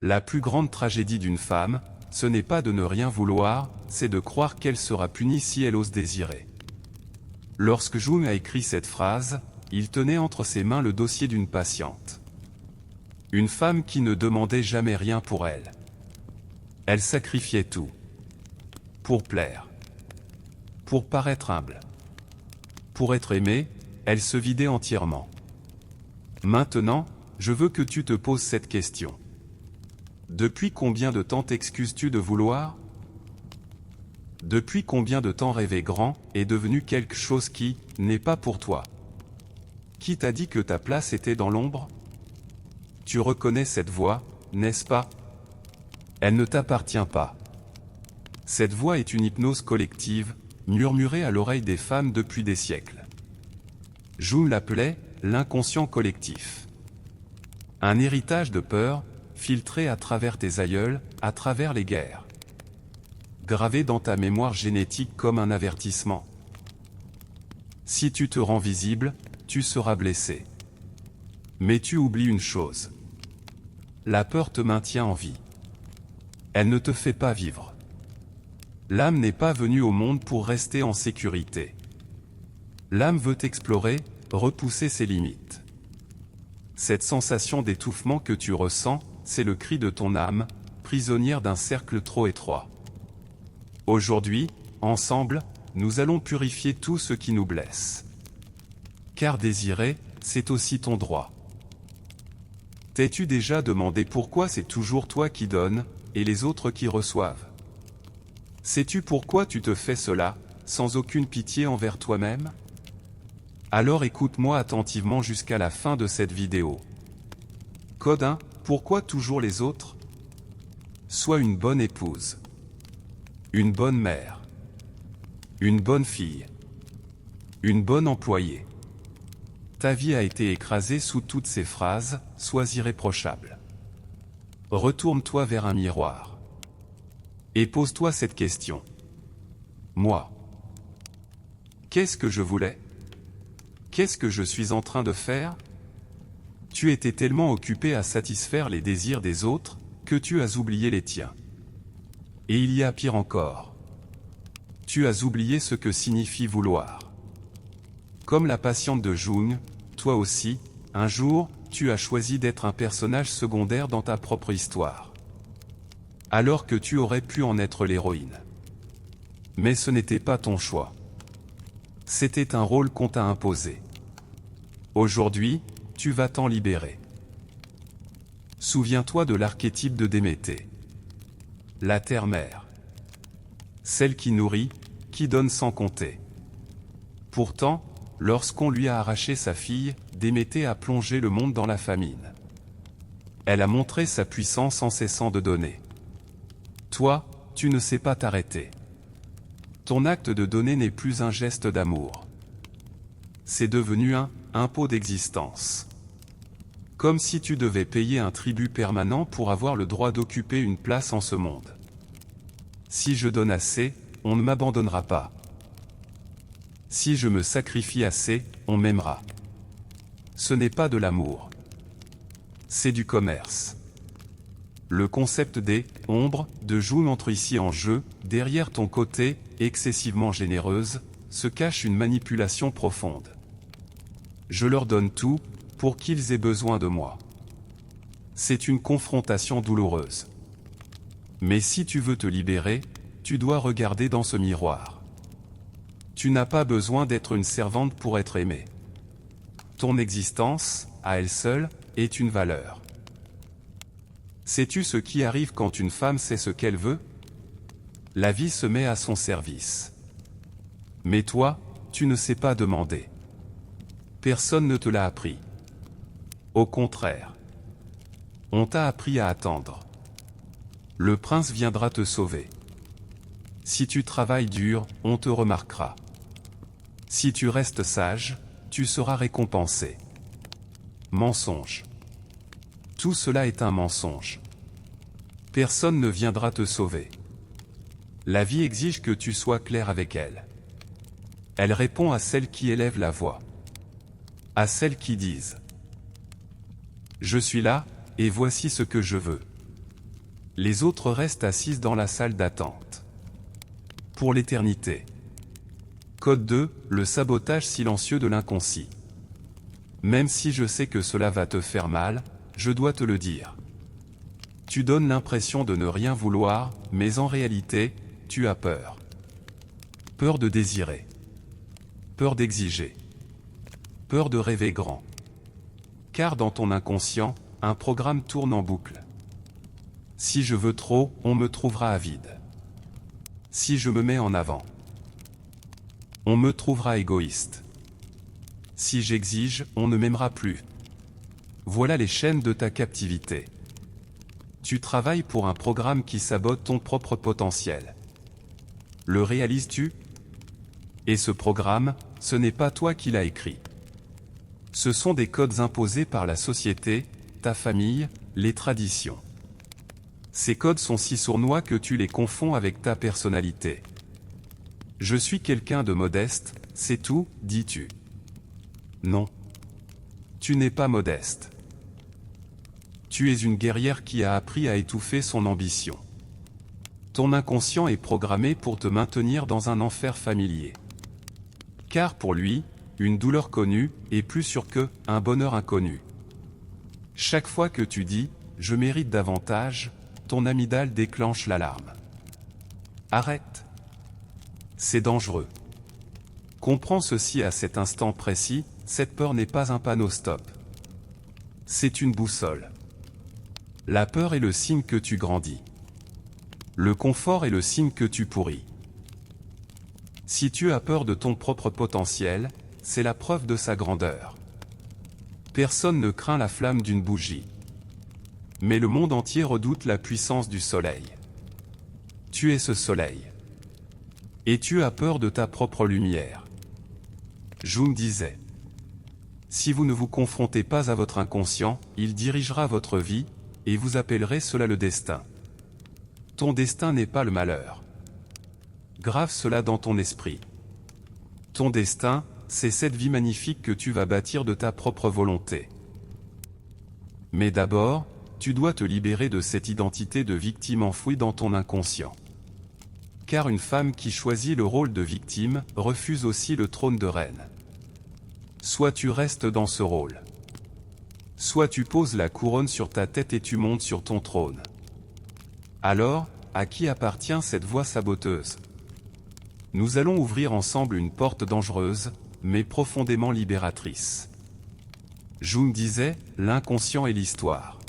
La plus grande tragédie d'une femme, ce n'est pas de ne rien vouloir, c'est de croire qu'elle sera punie si elle ose désirer. Lorsque Jung a écrit cette phrase, il tenait entre ses mains le dossier d'une patiente. Une femme qui ne demandait jamais rien pour elle. Elle sacrifiait tout. Pour plaire. Pour paraître humble. Pour être aimée, elle se vidait entièrement. Maintenant, je veux que tu te poses cette question. Depuis combien de temps t'excuses-tu de vouloir ? Depuis combien de temps rêver grand est devenu quelque chose qui n'est pas pour toi ? Qui t'a dit que ta place était dans l'ombre ? Tu reconnais cette voix, n'est-ce pas ? Elle ne t'appartient pas. Cette voix est une hypnose collective, murmurée à l'oreille des femmes depuis des siècles. Jung l'appelait l'inconscient collectif. Un héritage de peur, filtré à travers tes aïeuls, à travers les guerres. Gravé dans ta mémoire génétique comme un avertissement. Si tu te rends visible, tu seras blessé. Mais tu oublies une chose. La peur te maintient en vie. Elle ne te fait pas vivre. L'âme n'est pas venue au monde pour rester en sécurité. L'âme veut explorer, repousser ses limites. Cette sensation d'étouffement que tu ressens, c'est le cri de ton âme, prisonnière d'un cercle trop étroit. Aujourd'hui, ensemble, nous allons purifier tout ce qui nous blesse. Car désirer, c'est aussi ton droit. T'es-tu déjà demandé pourquoi c'est toujours toi qui donnes, et les autres qui reçoivent ? Sais-tu pourquoi tu te fais cela, sans aucune pitié envers toi-même ? Alors écoute-moi attentivement jusqu'à la fin de cette vidéo. Code 1. Pourquoi toujours les autres ? Sois une bonne épouse. Une bonne mère. Une bonne fille. Une bonne employée. Ta vie a été écrasée sous toutes ces phrases, sois irréprochable. Retourne-toi vers un miroir. Et pose-toi cette question. Moi. Qu'est-ce que je voulais ? Qu'est-ce que je suis en train de faire ? Tu étais tellement occupé à satisfaire les désirs des autres, que tu as oublié les tiens. Et il y a pire encore. Tu as oublié ce que signifie vouloir. Comme la patiente de Jung, toi aussi, un jour, tu as choisi d'être un personnage secondaire dans ta propre histoire. Alors que tu aurais pu en être l'héroïne. Mais ce n'était pas ton choix. C'était un rôle qu'on t'a imposé. Aujourd'hui, tu vas t'en libérer. Souviens-toi de l'archétype de Déméter. La terre-mère. Celle qui nourrit, qui donne sans compter. Pourtant, lorsqu'on lui a arraché sa fille, Déméter a plongé le monde dans la famine. Elle a montré sa puissance en cessant de donner. Toi, tu ne sais pas t'arrêter. Ton acte de donner n'est plus un geste d'amour. C'est devenu un impôt d'existence. Comme si tu devais payer un tribut permanent pour avoir le droit d'occuper une place en ce monde. Si je donne assez, on ne m'abandonnera pas. Si je me sacrifie assez, on m'aimera. Ce n'est pas de l'amour. C'est du commerce. Le concept des « ombres » de Jung entre ici en jeu, derrière ton côté, excessivement généreuse, se cache une manipulation profonde. Je leur donne tout, pour qu'ils aient besoin de moi. C'est une confrontation douloureuse. Mais si tu veux te libérer, tu dois regarder dans ce miroir. Tu n'as pas besoin d'être une servante pour être aimée. Ton existence, à elle seule, est une valeur. Sais-tu ce qui arrive quand une femme sait ce qu'elle veut ? La vie se met à son service. Mais toi, tu ne sais pas demander. Personne ne te l'a appris. Au contraire. On t'a appris à attendre. Le prince viendra te sauver. Si tu travailles dur, on te remarquera. Si tu restes sage, tu seras récompensé. Mensonge. Tout cela est un mensonge. Personne ne viendra te sauver. La vie exige que tu sois clair avec elle. Elle répond à celles qui élèvent la voix. À celles qui disent « Je suis là, et voici ce que je veux ». Les autres restent assises dans la salle d'attente. Pour l'éternité. Code 2, le sabotage silencieux de l'inconscient. Même si je sais que cela va te faire mal, je dois te le dire. Tu donnes l'impression de ne rien vouloir, mais en réalité, tu as peur. Peur de désirer. Peur d'exiger. Peur de rêver grand. Car dans ton inconscient, un programme tourne en boucle. Si je veux trop, on me trouvera avide. Si je me mets en avant, on me trouvera égoïste. Si j'exige, on ne m'aimera plus. Voilà les chaînes de ta captivité. Tu travailles pour un programme qui sabote ton propre potentiel. Le réalises-tu? Et ce programme, ce n'est pas toi qui l'as écrit. Ce sont des codes imposés par la société, ta famille, les traditions. Ces codes sont si sournois que tu les confonds avec ta personnalité. Je suis quelqu'un de modeste, c'est tout, dis-tu. Non. Tu n'es pas modeste. Tu es une guerrière qui a appris à étouffer son ambition. Ton inconscient est programmé pour te maintenir dans un enfer familier. Car pour lui, une douleur connue est plus sûre que un bonheur inconnu. Chaque fois que tu dis « je mérite davantage », ton amygdale déclenche l'alarme. Arrête. C'est dangereux. Comprends ceci à cet instant précis, cette peur n'est pas un panneau stop. C'est une boussole. La peur est le signe que tu grandis. Le confort est le signe que tu pourris. Si tu as peur de ton propre potentiel, c'est la preuve de sa grandeur. Personne ne craint la flamme d'une bougie. Mais le monde entier redoute la puissance du soleil. Tu es ce soleil. Et tu as peur de ta propre lumière. Jung disait: si vous ne vous confrontez pas à votre inconscient, il dirigera votre vie, et vous appellerez cela le destin. Ton destin n'est pas le malheur. Grave cela dans ton esprit. Ton destin, c'est cette vie magnifique que tu vas bâtir de ta propre volonté. Mais d'abord, tu dois te libérer de cette identité de victime enfouie dans ton inconscient. Car une femme qui choisit le rôle de victime refuse aussi le trône de reine. Soit tu restes dans ce rôle. Soit tu poses la couronne sur ta tête et tu montes sur ton trône. Alors, à qui appartient cette voix saboteuse? Nous allons ouvrir ensemble une porte dangereuse, mais profondément libératrice. Jung disait, l'inconscient est l'histoire.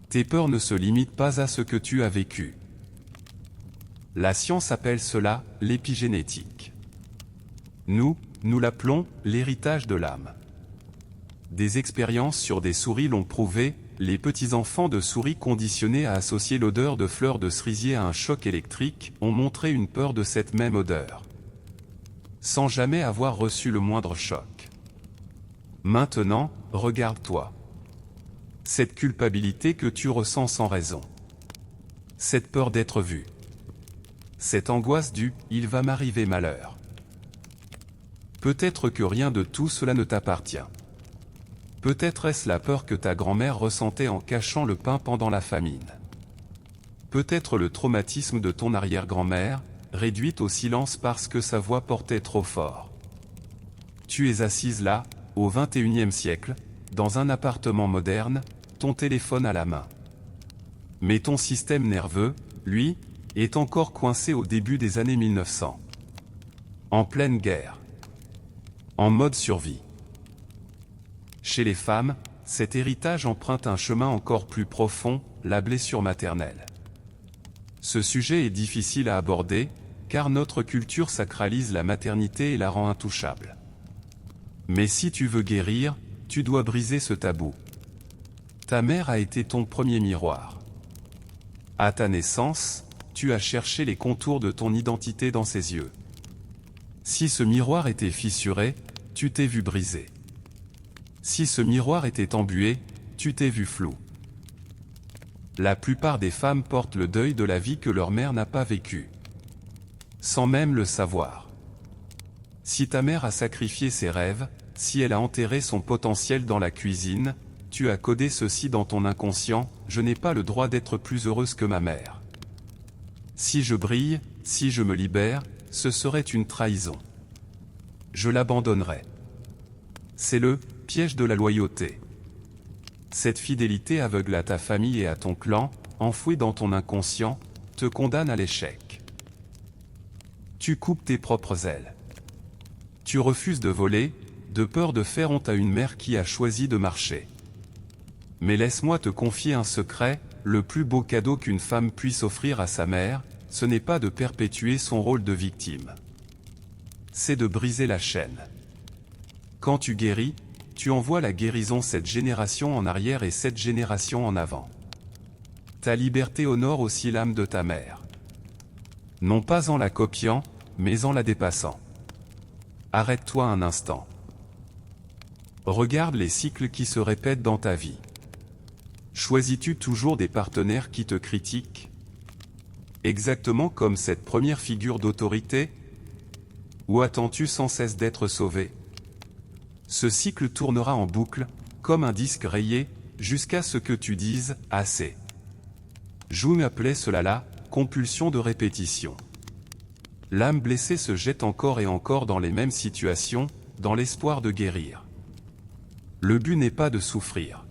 Tes peurs ne se limitent pas à ce que tu as vécu. La science appelle cela l'épigénétique. Nous l'appelons l'héritage de l'âme. Des expériences sur des souris l'ont prouvé, les petits-enfants de souris conditionnés à associer l'odeur de fleurs de cerisier à un choc électrique ont montré une peur de cette même odeur, sans jamais avoir reçu le moindre choc. Maintenant, regarde-toi. Cette culpabilité que tu ressens sans raison. Cette peur d'être vu. Cette angoisse du « il va m'arriver malheur ». Peut-être que rien de tout cela ne t'appartient. Peut-être est-ce la peur que ta grand-mère ressentait en cachant le pain pendant la famine. Peut-être le traumatisme de ton arrière-grand-mère, réduite au silence parce que sa voix portait trop fort. Tu es assise là, au XXIe siècle, dans un appartement moderne, ton téléphone à la main. Mais ton système nerveux, lui, est encore coincé au début des années 1900. En pleine guerre. En mode survie. Chez les femmes, cet héritage emprunte un chemin encore plus profond, la blessure maternelle. Ce sujet est difficile à aborder, car notre culture sacralise la maternité et la rend intouchable. Mais si tu veux guérir, tu dois briser ce tabou. Ta mère a été ton premier miroir. À ta naissance, tu as cherché les contours de ton identité dans ses yeux. Si ce miroir était fissuré, tu t'es vu brisé. Si ce miroir était embué, tu t'es vu flou. La plupart des femmes portent le deuil de la vie que leur mère n'a pas vécue, sans même le savoir. Si ta mère a sacrifié ses rêves, si elle a enterré son potentiel dans la cuisine, tu as codé ceci dans ton inconscient, je n'ai pas le droit d'être plus heureuse que ma mère. Si je brille, si je me libère, ce serait une trahison. Je l'abandonnerai. C'est le piège de la loyauté. Cette fidélité aveugle à ta famille et à ton clan, enfouie dans ton inconscient, te condamne à l'échec. Tu coupes tes propres ailes. Tu refuses de voler, de peur de faire honte à une mère qui a choisi de marcher. Mais laisse-moi te confier un secret, le plus beau cadeau qu'une femme puisse offrir à sa mère, ce n'est pas de perpétuer son rôle de victime. C'est de briser la chaîne. Quand tu guéris, tu envoies la guérison 7 générations en arrière et 7 générations en avant. Ta liberté honore aussi l'âme de ta mère. Non pas en la copiant, mais en la dépassant. Arrête-toi un instant. Regarde les cycles qui se répètent dans ta vie. Choisis-tu toujours des partenaires qui te critiquent? Exactement comme cette première figure d'autorité? Ou attends-tu sans cesse d'être sauvé? Ce cycle tournera en boucle, comme un disque rayé, jusqu'à ce que tu dises « assez ». Jung appelait cela la « compulsion de répétition ». L'âme blessée se jette encore et encore dans les mêmes situations, dans l'espoir de guérir. Le but n'est pas de souffrir.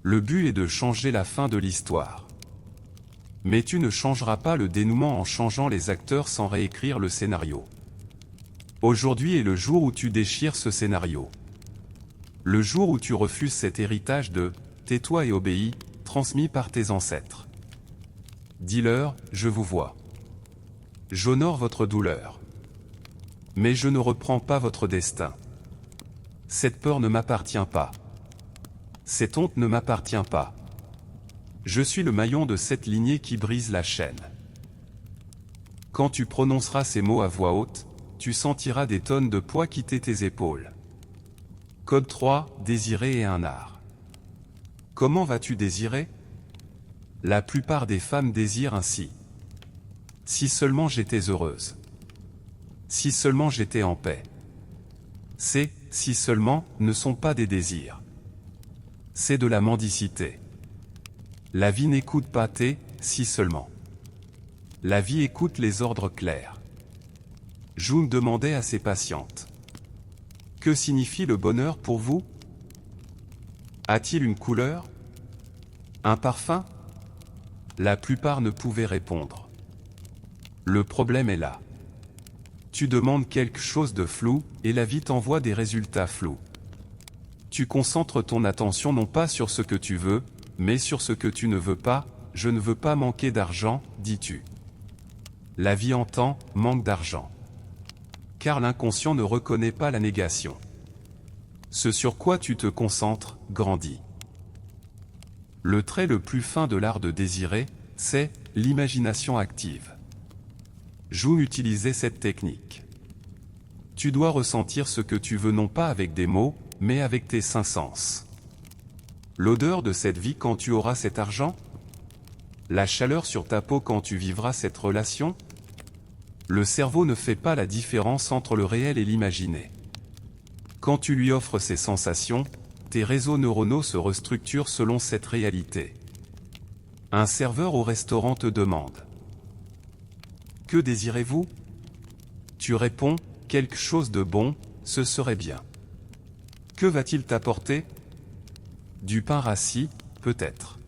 Le but est de changer la fin de l'histoire. Mais tu ne changeras pas le dénouement en changeant les acteurs sans réécrire le scénario. Aujourd'hui est le jour où tu déchires ce scénario. Le jour où tu refuses cet héritage de « tais-toi et obéis » transmis par tes ancêtres. Dis-leur, je vous vois. J'honore votre douleur. Mais je ne reprends pas votre destin. Cette peur ne m'appartient pas. Cette honte ne m'appartient pas. Je suis le maillon de cette lignée qui brise la chaîne. Quand tu prononceras ces mots à voix haute, tu sentiras des tonnes de poids quitter tes épaules. Code 3, désirer est un art. Comment vas-tu désirer? La plupart des femmes désirent ainsi. Si seulement j'étais heureuse. Si seulement j'étais en paix. Ces « si seulement » ne sont pas des désirs. C'est de la mendicité. La vie n'écoute pas tes « si seulement ». La vie écoute les ordres clairs. Jung demandait à ses patientes. Que signifie le bonheur pour vous? A-t-il une couleur? Un parfum? La plupart ne pouvaient répondre. Le problème est là. Tu demandes quelque chose de flou, et la vie t'envoie des résultats flous. Tu concentres ton attention non pas sur ce que tu veux, mais sur ce que tu ne veux pas. Je ne veux pas manquer d'argent, dis-tu. La vie entend « manque d'argent ». Car l'inconscient ne reconnaît pas la négation. Ce sur quoi tu te concentres, grandit. Le trait le plus fin de l'art de désirer, c'est l'imagination active. Jung utilisait cette technique. Tu dois ressentir ce que tu veux non pas avec des mots, mais avec tes 5 sens. L'odeur de cette vie quand tu auras cet argent? La chaleur sur ta peau quand tu vivras cette relation? Le cerveau ne fait pas la différence entre le réel et l'imaginé. Quand tu lui offres ces sensations, tes réseaux neuronaux se restructurent selon cette réalité. Un serveur au restaurant te demande. Que désirez-vous? Tu réponds, quelque chose de bon, ce serait bien. Que va-t-il t'apporter? Du pain rassis, peut-être.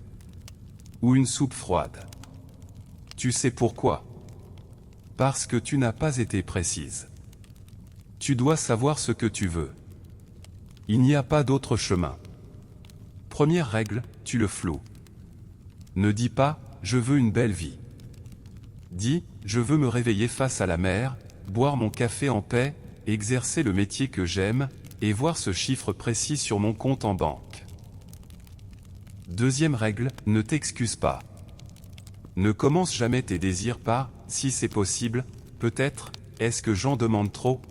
Ou une soupe froide. Tu sais pourquoi? Parce que tu n'as pas été précise. Tu dois savoir ce que tu veux. Il n'y a pas d'autre chemin. Première règle, tu le floues. Ne dis pas, je veux une belle vie. Dis, je veux me réveiller face à la mer, boire mon café en paix, exercer le métier que j'aime, et voir ce chiffre précis sur mon compte en banque. Deuxième règle, ne t'excuse pas. Ne commence jamais tes désirs par « si c'est possible »,« peut-être »,« est-ce que j'en demande trop ?»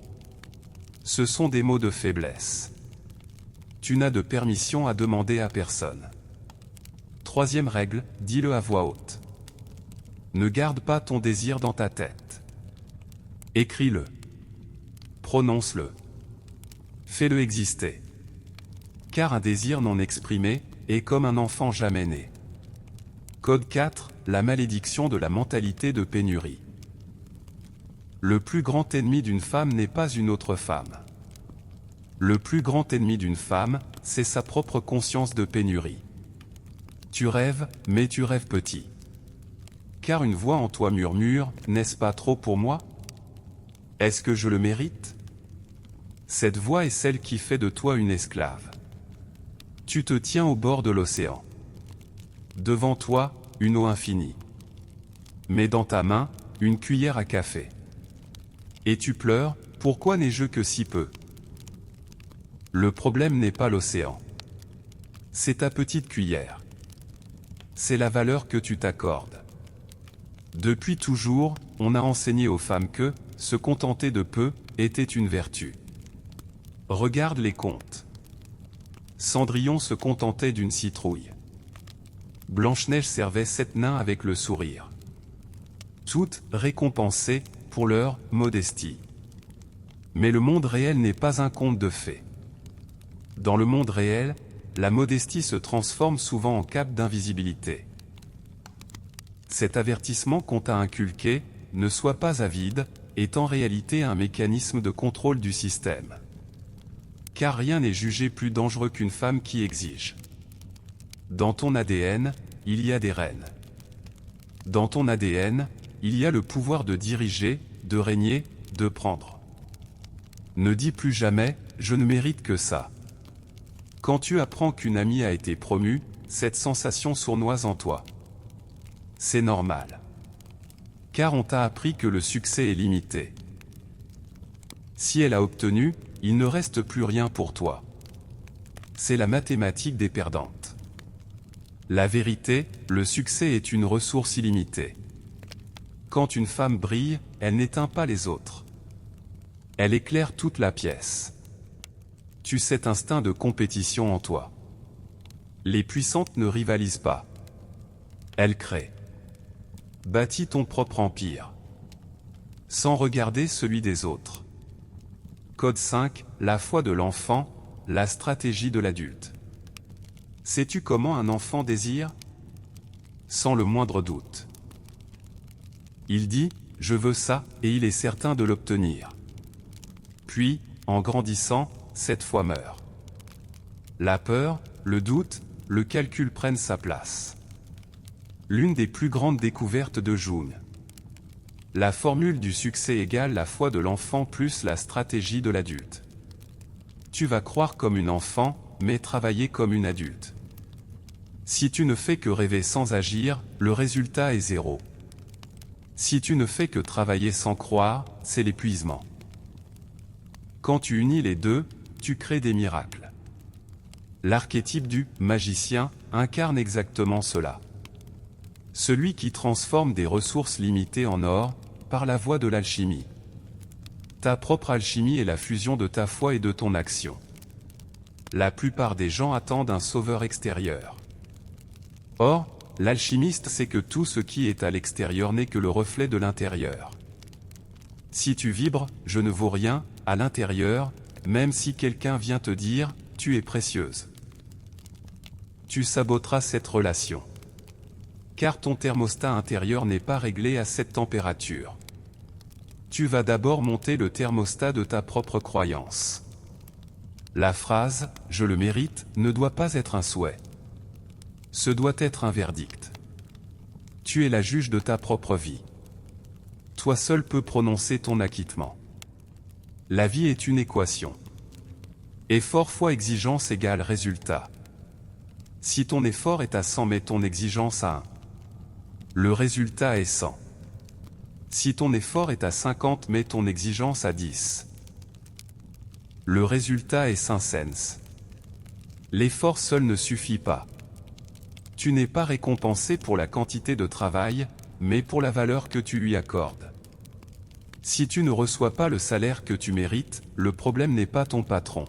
Ce sont des mots de faiblesse. Tu n'as de permission à demander à personne. Troisième règle, dis-le à voix haute. Ne garde pas ton désir dans ta tête. Écris-le. Prononce-le. Fais-le exister. Car un désir non exprimé est comme un enfant jamais né. Code 4, la malédiction de la mentalité de pénurie. Le plus grand ennemi d'une femme n'est pas une autre femme. Le plus grand ennemi d'une femme, c'est sa propre conscience de pénurie. Tu rêves, mais tu rêves petit. Car une voix en toi murmure, n'est-ce pas trop pour moi? Est-ce que je le mérite? Cette voix est celle qui fait de toi une esclave. Tu te tiens au bord de l'océan. Devant toi, une eau infinie. Mais dans ta main, une cuillère à café. Et tu pleures, pourquoi n'ai-je que si peu? Le problème n'est pas l'océan. C'est ta petite cuillère. C'est la valeur que tu t'accordes. Depuis toujours, on a enseigné aux femmes que, se contenter de peu, était une vertu. Regarde les contes. Cendrillon se contentait d'une citrouille. Blanche-Neige servait 7 nains avec le sourire. Toutes récompensées pour leur modestie. Mais le monde réel n'est pas un conte de fées. Dans le monde réel, la modestie se transforme souvent en cape d'invisibilité. Cet avertissement qu'on t'a inculqué, ne sois pas avide, est en réalité un mécanisme de contrôle du système. Car rien n'est jugé plus dangereux qu'une femme qui exige. Dans ton ADN, il y a des reines. Dans ton ADN, il y a le pouvoir de diriger, de régner, de prendre. Ne dis plus jamais « je ne mérite que ça ». Quand tu apprends qu'une amie a été promue, cette sensation sournoise en toi. C'est normal. Car on t'a appris que le succès est limité. Si elle a obtenu, il ne reste plus rien pour toi. C'est la mathématique des perdantes. La vérité, le succès est une ressource illimitée. Quand une femme brille, elle n'éteint pas les autres. Elle éclaire toute la pièce. Tu sais cet instinct de compétition en toi. Les puissantes ne rivalisent pas. Elles créent. Bâtis ton propre empire. Sans regarder celui des autres. Code 5, la foi de l'enfant, la stratégie de l'adulte. Sais-tu comment un enfant désire? Sans le moindre doute. Il dit, je veux ça, et il est certain de l'obtenir. Puis, en grandissant, cette foi meurt. La peur, le doute, le calcul prennent sa place. L'une des plus grandes découvertes de Jung. La formule du succès égale la foi de l'enfant plus la stratégie de l'adulte. Tu vas croire comme une enfant, mais travailler comme une adulte. Si tu ne fais que rêver sans agir, le résultat est zéro. Si tu ne fais que travailler sans croire, c'est l'épuisement. Quand tu unis les deux, tu crées des miracles. L'archétype du magicien incarne exactement cela. Celui qui transforme des ressources limitées en or, par la voie de l'alchimie. Ta propre alchimie est la fusion de ta foi et de ton action. La plupart des gens attendent un sauveur extérieur. Or, l'alchimiste sait que tout ce qui est à l'extérieur n'est que le reflet de l'intérieur. Si tu vibres « je ne vaux rien » à l'intérieur, même si quelqu'un vient te dire « tu es précieuse », tu saboteras cette relation. Car ton thermostat intérieur n'est pas réglé à cette température. Tu vas d'abord monter le thermostat de ta propre croyance. La phrase « je le mérite » ne doit pas être un souhait. Ce doit être un verdict. Tu es la juge de ta propre vie. Toi seul peux prononcer ton acquittement. La vie est une équation. Effort fois exigence égale résultat. Si ton effort est à 100 mais ton exigence à 1, le résultat est 100. Si ton effort est à 50 mais ton exigence à 10, le résultat est 5 cents. L'effort seul ne suffit pas. Tu n'es pas récompensé pour la quantité de travail, mais pour la valeur que tu lui accordes. Si tu ne reçois pas le salaire que tu mérites, le problème n'est pas ton patron.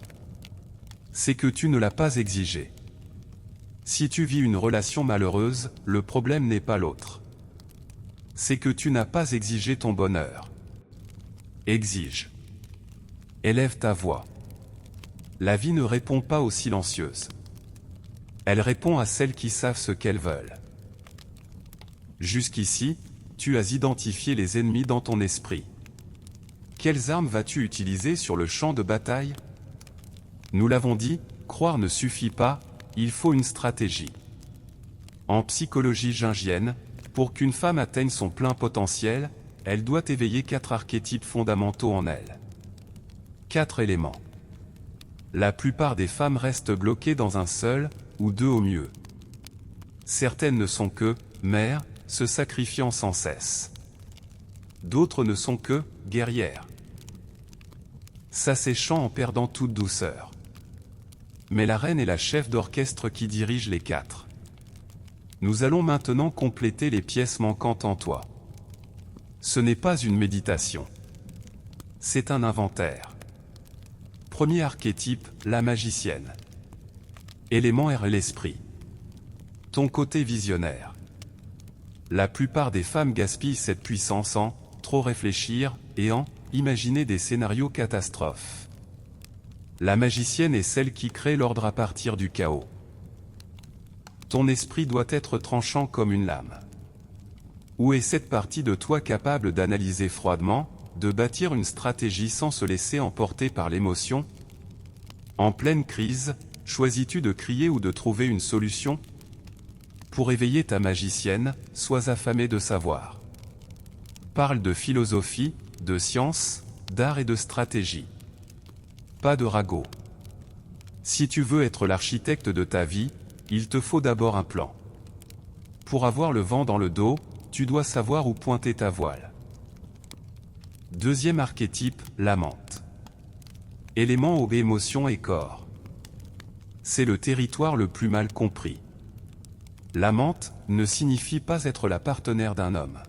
C'est que tu ne l'as pas exigé. Si tu vis une relation malheureuse, le problème n'est pas l'autre. C'est que tu n'as pas exigé ton bonheur. Exige. Élève ta voix. La vie ne répond pas aux silencieuses. Elle répond à celles qui savent ce qu'elles veulent. Jusqu'ici, tu as identifié les ennemis dans ton esprit. Quelles armes vas-tu utiliser sur le champ de bataille? Nous l'avons dit, croire ne suffit pas, il faut une stratégie. En psychologie jungienne, pour qu'une femme atteigne son plein potentiel, elle doit éveiller 4 archétypes fondamentaux en elle. 4 éléments. La plupart des femmes restent bloquées dans un seul, ou 2 au mieux. Certaines ne sont que mères, se sacrifiant sans cesse. D'autres ne sont que guerrières, s'asséchant en perdant toute douceur. Mais la reine est la chef d'orchestre qui dirige les 4. Nous allons maintenant compléter les pièces manquantes en toi. Ce n'est pas une méditation. C'est un inventaire. Premier archétype, la magicienne. Élément R, l'esprit. Ton côté visionnaire. La plupart des femmes gaspillent cette puissance en trop réfléchir et en imaginer des scénarios catastrophes. La magicienne est celle qui crée l'ordre à partir du chaos. Ton esprit doit être tranchant comme une lame. Où est cette partie de toi capable d'analyser froidement, de bâtir une stratégie sans se laisser emporter par l'émotion? En pleine crise, choisis-tu de crier ou de trouver une solution? Pour éveiller ta magicienne, sois affamé de savoir. Parle de philosophie, de science, d'art et de stratégie. Pas de ragot. Si tu veux être l'architecte de ta vie, il te faut d'abord un plan. Pour avoir le vent dans le dos, tu dois savoir où pointer ta voile. Deuxième archétype, l'amante. Élément eau, émotion et corps. C'est le territoire le plus mal compris. L'amante ne signifie pas être la partenaire d'un homme.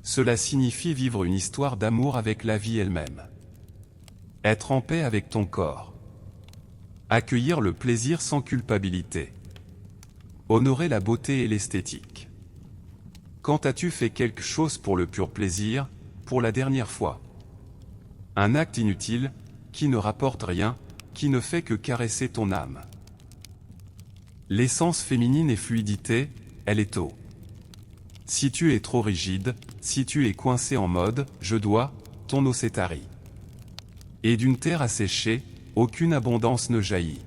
Cela signifie vivre une histoire d'amour avec la vie elle-même. Être en paix avec ton corps. Accueillir le plaisir sans culpabilité. Honorer la beauté et l'esthétique. Quand as-tu fait quelque chose pour le pur plaisir, pour la dernière fois? Un acte inutile, qui ne rapporte rien, qui ne fait que caresser ton âme. L'essence féminine est fluidité, elle est eau. Si tu es trop rigide, si tu es coincé en mode « je dois », ton eau s'est tarie. Et d'une terre asséchée, aucune abondance ne jaillit.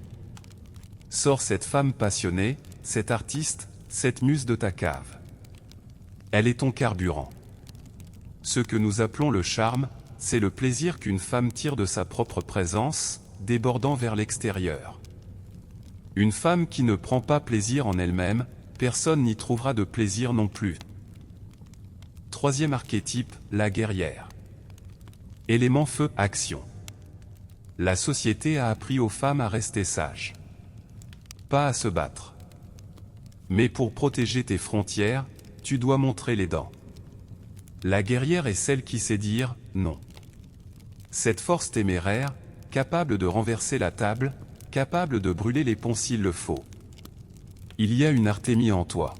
Sors cette femme passionnée, cet artiste, cette muse de ta cave. Elle est ton carburant. Ce que nous appelons le charme, c'est le plaisir qu'une femme tire de sa propre présence, débordant vers l'extérieur. Une femme qui ne prend pas plaisir en elle-même, personne n'y trouvera de plaisir non plus. Troisième archétype, la guerrière. Élément feu, action. La société a appris aux femmes à rester sages. Pas à se battre. Mais pour protéger tes frontières, tu dois montrer les dents. La guerrière est celle qui sait dire « non ». Cette force téméraire, capable de renverser la table, capable de brûler les ponts s'il le faut. Il y a une Artémie en toi.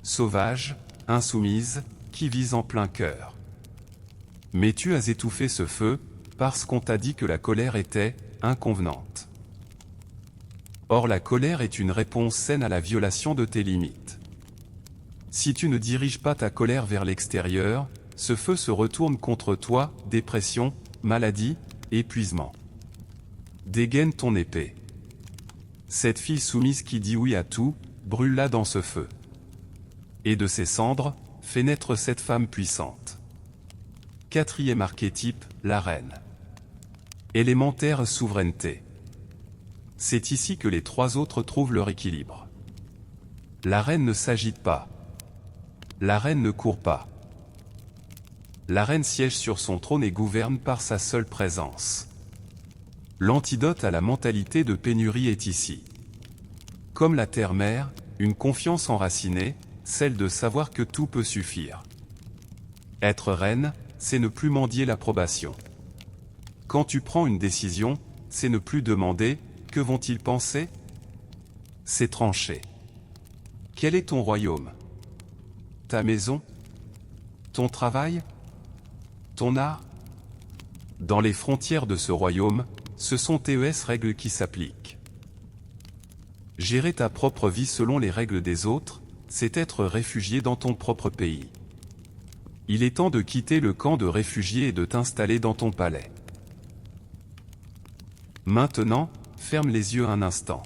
Sauvage, insoumise, qui vise en plein cœur. Mais tu as étouffé ce feu, parce qu'on t'a dit que la colère était inconvenante. Or la colère est une réponse saine à la violation de tes limites. Si tu ne diriges pas ta colère vers l'extérieur, ce feu se retourne contre toi, dépression, maladie, épuisement. Dégaine ton épée. Cette fille soumise qui dit oui à tout, brûle-la dans ce feu. Et de ses cendres, fais naître cette femme puissante. Quatrième archétype, la reine. Élémentaire souveraineté. C'est ici que les 3 autres trouvent leur équilibre. La reine ne s'agite pas. La reine ne court pas. La reine siège sur son trône et gouverne par sa seule présence. L'antidote à la mentalité de pénurie est ici. Comme la terre-mère, une confiance enracinée, celle de savoir que tout peut suffire. Être reine, c'est ne plus mendier l'approbation. Quand tu prends une décision, c'est ne plus demander « que vont-ils penser ?» C'est trancher. Quel est ton royaume? Ta maison? Ton travail? Ton art? Dans les frontières de ce royaume, ce sont tes règles qui s'appliquent. Gérer ta propre vie selon les règles des autres, c'est être réfugié dans ton propre pays. Il est temps de quitter le camp de réfugiés et de t'installer dans ton palais. Maintenant, ferme les yeux un instant.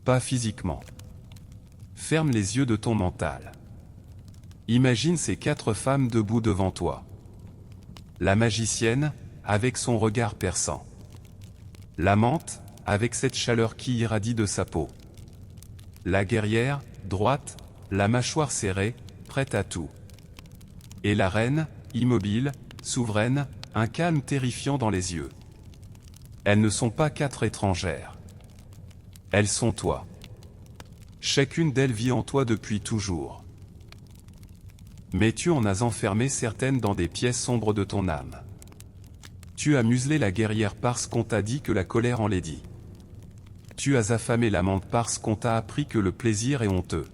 Pas physiquement. Ferme les yeux de ton mental. Imagine ces 4 femmes debout devant toi. La magicienne, avec son regard perçant. La menthe, avec cette chaleur qui irradie de sa peau. La guerrière, droite, la mâchoire serrée, prête à tout. Et la reine, immobile, souveraine, un calme terrifiant dans les yeux. Elles ne sont pas 4 étrangères. Elles sont toi. Chacune d'elles vit en toi depuis toujours. Mais tu en as enfermé certaines dans des pièces sombres de ton âme. Tu as muselé la guerrière parce qu'on t'a dit que la colère enlaidit. Tu as affamé la menthe parce qu'on t'a appris que le plaisir est honteux.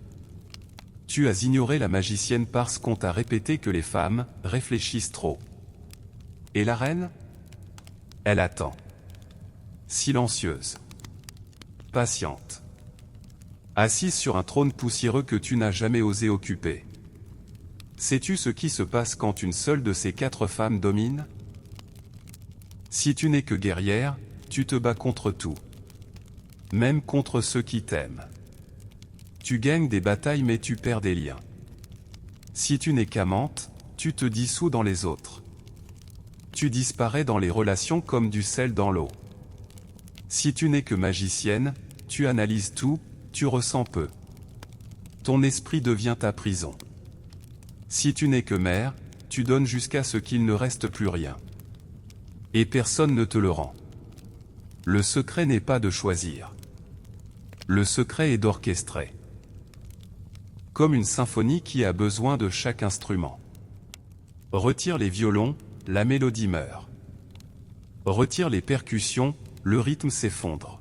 Tu as ignoré la magicienne parce qu'on t'a répété que les femmes réfléchissent trop. Et la reine? Elle attend. Silencieuse. Patiente. Assise sur un trône poussiéreux que tu n'as jamais osé occuper. Sais-tu ce qui se passe quand une seule de ces 4 femmes domine? Si tu n'es que guerrière, tu te bats contre tout. Même contre ceux qui t'aiment. Tu gagnes des batailles mais tu perds des liens. Si tu n'es qu'amante, tu te dissous dans les autres. Tu disparais dans les relations comme du sel dans l'eau. Si tu n'es que magicienne, tu analyses tout, tu ressens peu. Ton esprit devient ta prison. Si tu n'es que mère, tu donnes jusqu'à ce qu'il ne reste plus rien. Et personne ne te le rend. Le secret n'est pas de choisir. Le secret est d'orchestrer. Comme une symphonie qui a besoin de chaque instrument. Retire les violons, la mélodie meurt. Retire les percussions, le rythme s'effondre.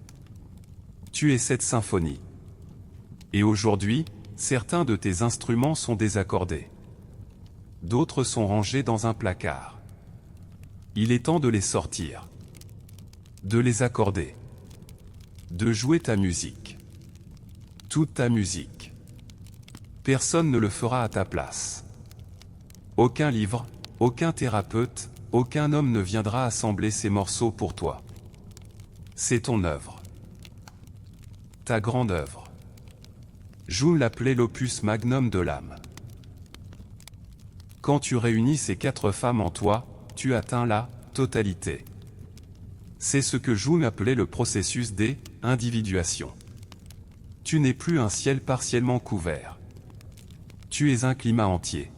Tu es cette symphonie. Et aujourd'hui, certains de tes instruments sont désaccordés. D'autres sont rangés dans un placard. Il est temps de les sortir. De les accorder. De jouer ta musique. Toute ta musique. Personne ne le fera à ta place. Aucun livre, aucun thérapeute, aucun homme ne viendra assembler ces morceaux pour toi. C'est ton œuvre. Ta grande œuvre. Jung l'appelait l'opus magnum de l'âme. Quand tu réunis ces 4 femmes en toi, tu atteins la totalité. C'est ce que Jung appelait le processus des individuations. Tu n'es plus un ciel partiellement couvert. Tu es un climat entier.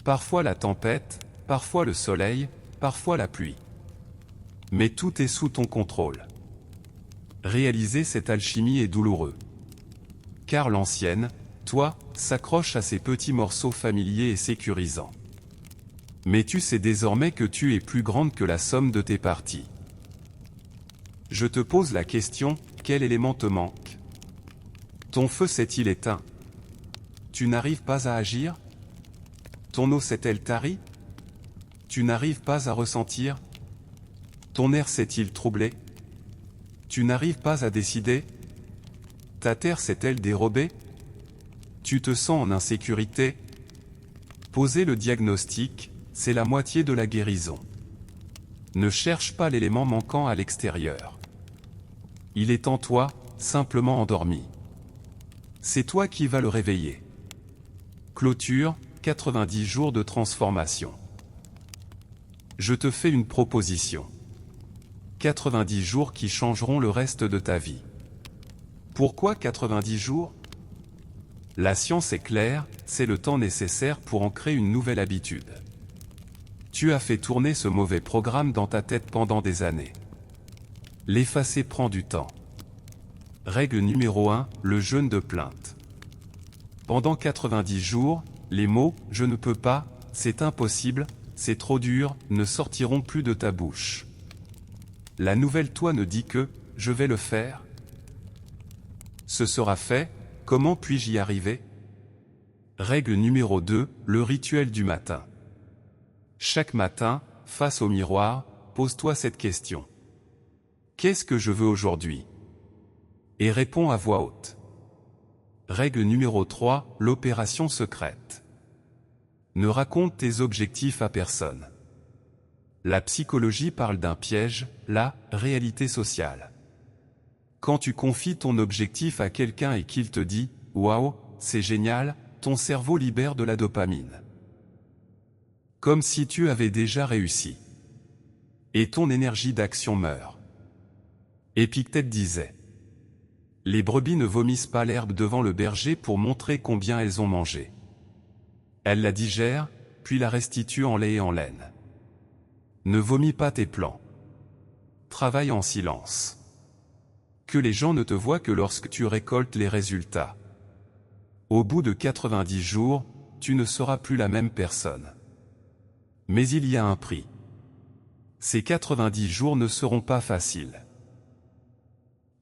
Parfois la tempête, parfois le soleil, parfois la pluie. Mais tout est sous ton contrôle. Réaliser cette alchimie est douloureux. Car l'ancienne, toi, s'accroche à ces petits morceaux familiers et sécurisants. Mais tu sais désormais que tu es plus grande que la somme de tes parties. Je te pose la question, quel élément te manque? Ton feu s'est-il éteint? Tu n'arrives pas à agir? Ton eau s'est-elle tarie? Tu n'arrives pas à ressentir? Ton air s'est-il troublé? Tu n'arrives pas à décider? Ta terre s'est-elle dérobée? Tu te sens en insécurité? Poser le diagnostic, c'est la moitié de la guérison. Ne cherche pas l'élément manquant à l'extérieur. Il est en toi, simplement endormi. C'est toi qui vas le réveiller. Clôture, 90 jours de transformation. Je te fais une proposition. 90 jours qui changeront le reste de ta vie. Pourquoi 90 jours? La science est claire, c'est le temps nécessaire pour ancrer une nouvelle habitude. Tu as fait tourner ce mauvais programme dans ta tête pendant des années. L'effacer prend du temps. Règle numéro 1, le jeûne de plainte. Pendant 90 jours, les mots « je ne peux pas »,« c'est impossible »,« c'est trop dur » ne sortiront plus de ta bouche. La nouvelle toi ne dit que « je vais le faire ». Ce sera fait, comment puis-je y arriver? Règle numéro 2, le rituel du matin. Chaque matin, face au miroir, pose-toi cette question. Qu'est-ce que je veux aujourd'hui? Et réponds à voix haute. Règle numéro 3, l'opération secrète. Ne raconte tes objectifs à personne. La psychologie parle d'un piège, la réalité sociale. Quand tu confies ton objectif à quelqu'un et qu'il te dit « Waouh, c'est génial », ton cerveau libère de la dopamine. Comme si tu avais déjà réussi. Et ton énergie d'action meurt. Épictète disait: les brebis ne vomissent pas l'herbe devant le berger pour montrer combien elles ont mangé. Elles la digèrent, puis la restituent en lait et en laine. Ne vomis pas tes plans. Travaille en silence. Que les gens ne te voient que lorsque tu récoltes les résultats. Au bout de 90 jours, tu ne seras plus la même personne. Mais il y a un prix. Ces 90 jours ne seront pas faciles.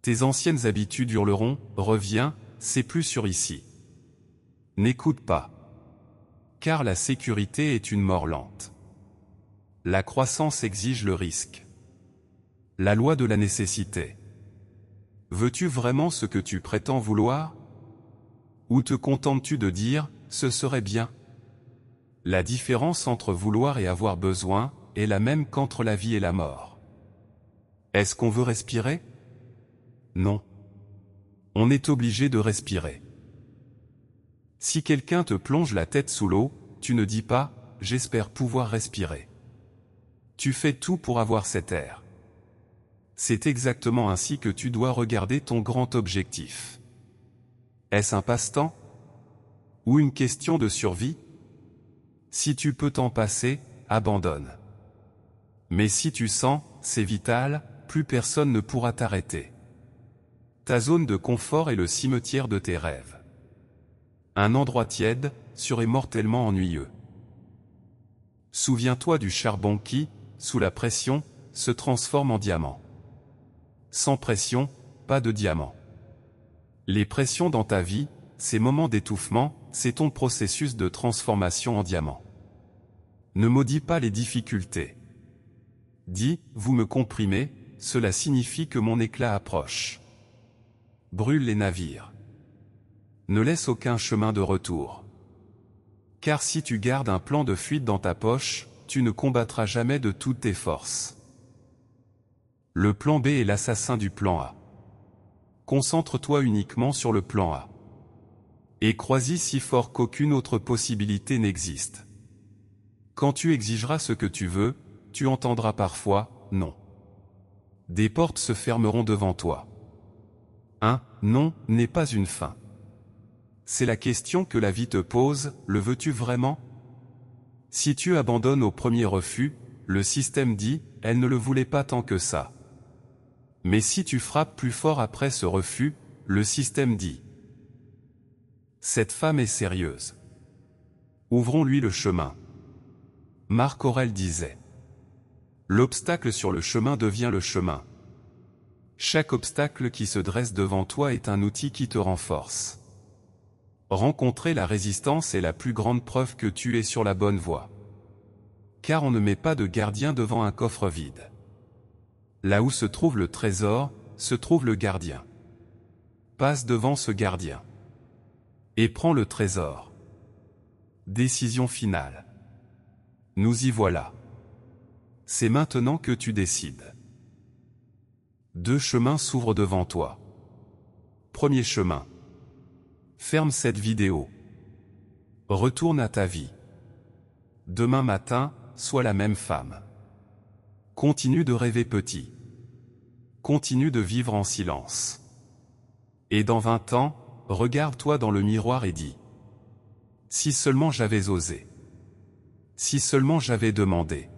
Tes anciennes habitudes hurleront « Reviens, c'est plus sûr ici ». N'écoute pas. Car la sécurité est une mort lente. La croissance exige le risque. La loi de la nécessité. Veux-tu vraiment ce que tu prétends vouloir? Ou te contentes-tu de dire « ce serait bien ». La différence entre vouloir et avoir besoin est la même qu'entre la vie et la mort. Est-ce qu'on veut respirer? Non. On est obligé de respirer. Si quelqu'un te plonge la tête sous l'eau, tu ne dis pas « j'espère pouvoir respirer ». Tu fais tout pour avoir cet air. C'est exactement ainsi que tu dois regarder ton grand objectif. Est-ce un passe-temps? Ou une question de survie? Si tu peux t'en passer, abandonne. Mais si tu sens, c'est vital, plus personne ne pourra t'arrêter. Ta zone de confort est le cimetière de tes rêves. Un endroit tiède, sûr et mortellement ennuyeux. Souviens-toi du charbon qui, sous la pression, se transforme en diamant. Sans pression, pas de diamant. Les pressions dans ta vie, ces moments d'étouffement, c'est ton processus de transformation en diamant. Ne maudis pas les difficultés. Dis, vous me comprimez, cela signifie que mon éclat approche. Brûle les navires. Ne laisse aucun chemin de retour. Car si tu gardes un plan de fuite dans ta poche, tu ne combattras jamais de toutes tes forces. Le plan B est l'assassin du plan A. Concentre-toi uniquement sur le plan A. Et crois-y si fort qu'aucune autre possibilité n'existe. Quand tu exigeras ce que tu veux, tu entendras parfois « non ». Des portes se fermeront devant toi. Un « non » n'est pas une fin. C'est la question que la vie te pose, le veux-tu vraiment? Si tu abandonnes au premier refus, le système dit, elle ne le voulait pas tant que ça. Mais si tu frappes plus fort après ce refus, le système dit, cette femme est sérieuse. Ouvrons-lui le chemin. Marc Aurèle disait, l'obstacle sur le chemin devient le chemin. Chaque obstacle qui se dresse devant toi est un outil qui te renforce. Rencontrer la résistance est la plus grande preuve que tu es sur la bonne voie. Car on ne met pas de gardien devant un coffre vide. Là où se trouve le trésor, se trouve le gardien. Passe devant ce gardien. Et prends le trésor. Décision finale. Nous y voilà. C'est maintenant que tu décides. Deux chemins s'ouvrent devant toi. Premier chemin. Ferme cette vidéo. Retourne à ta vie. Demain matin, sois la même femme. Continue de rêver petit. Continue de vivre en silence. Et dans 20 ans, regarde-toi dans le miroir et dis: si seulement j'avais osé. Si seulement j'avais demandé.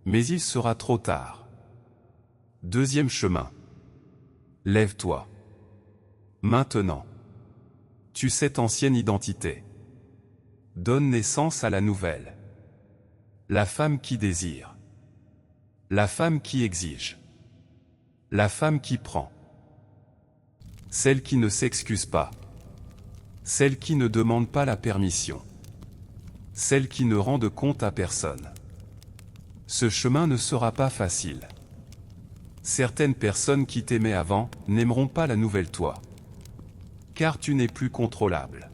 Mais il sera trop tard. Deuxième chemin. Lève-toi. Maintenant. Tue cette ancienne identité. Donne naissance à la nouvelle. La femme qui désire. La femme qui exige. La femme qui prend. Celle qui ne s'excuse pas. Celle qui ne demande pas la permission. Celle qui ne rend de compte à personne. Ce chemin ne sera pas facile. Certaines personnes qui t'aimaient avant n'aimeront pas la nouvelle toi. Car tu n'es plus contrôlable.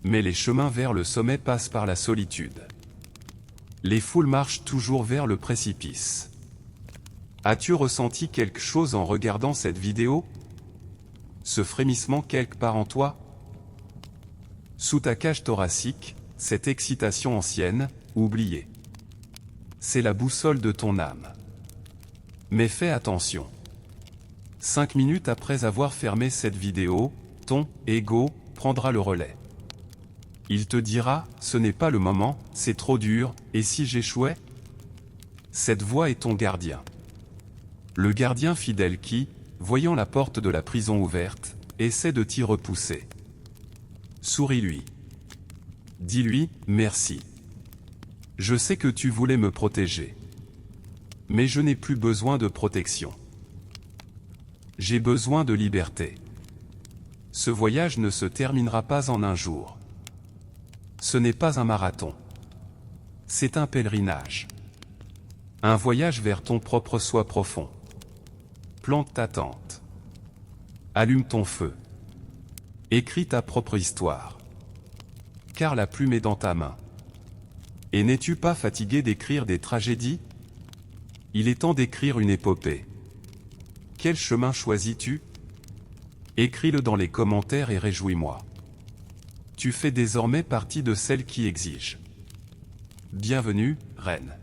Mais les chemins vers le sommet passent par la solitude. Les foules marchent toujours vers le précipice. As-tu ressenti quelque chose en regardant cette vidéo? Ce frémissement quelque part en toi? Sous ta cage thoracique, cette excitation ancienne, oubliée. C'est la boussole de ton âme. Mais fais attention. 5 minutes après avoir fermé cette vidéo, ton ego prendra le relais. Il te dira, ce n'est pas le moment, c'est trop dur, et si j'échouais? Cette voix est ton gardien. Le gardien fidèle qui, voyant la porte de la prison ouverte, essaie de t'y repousser. Souris-lui. Dis-lui, merci. Je sais que tu voulais me protéger. Mais je n'ai plus besoin de protection. J'ai besoin de liberté. Ce voyage ne se terminera pas en un jour. Ce n'est pas un marathon. C'est un pèlerinage. Un voyage vers ton propre soi profond. Plante ta tente. Allume ton feu. Écris ta propre histoire. Car la plume est dans ta main. Et n'es-tu pas fatigué d'écrire des tragédies? Il est temps d'écrire une épopée. Quel chemin choisis-tu? Écris-le dans les commentaires et réjouis-moi. Tu fais désormais partie de celles qui exigent. Bienvenue, reine.